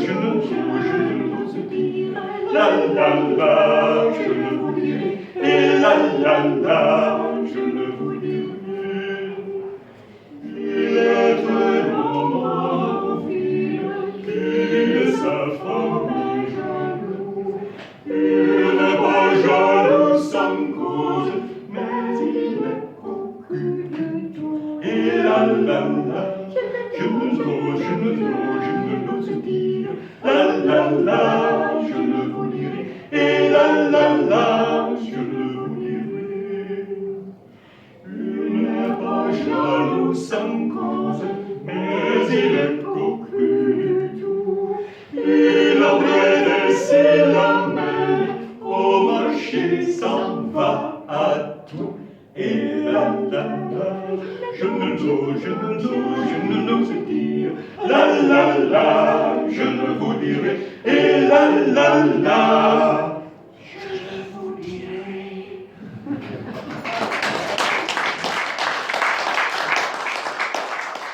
je n'ose dire. La la la, je ne vous dirai. Et la la, je ne vous dirai. Il est un homme en ville qui sa femme est jaloux. Il n'est pas jaloux sans cause, mais il est cocu du tout. Et la la, je ne l'ose dire. La la, je ne vous dirai. Et la la, je ne vous dirai. Il n'est pas jaloux sans cause, mais il est cocu du tout. Il aurait laissé l'emmène au marché, s'en va à tout. Et la la, je ne l'ose dire. La la, je ne vous dirai. Et la la.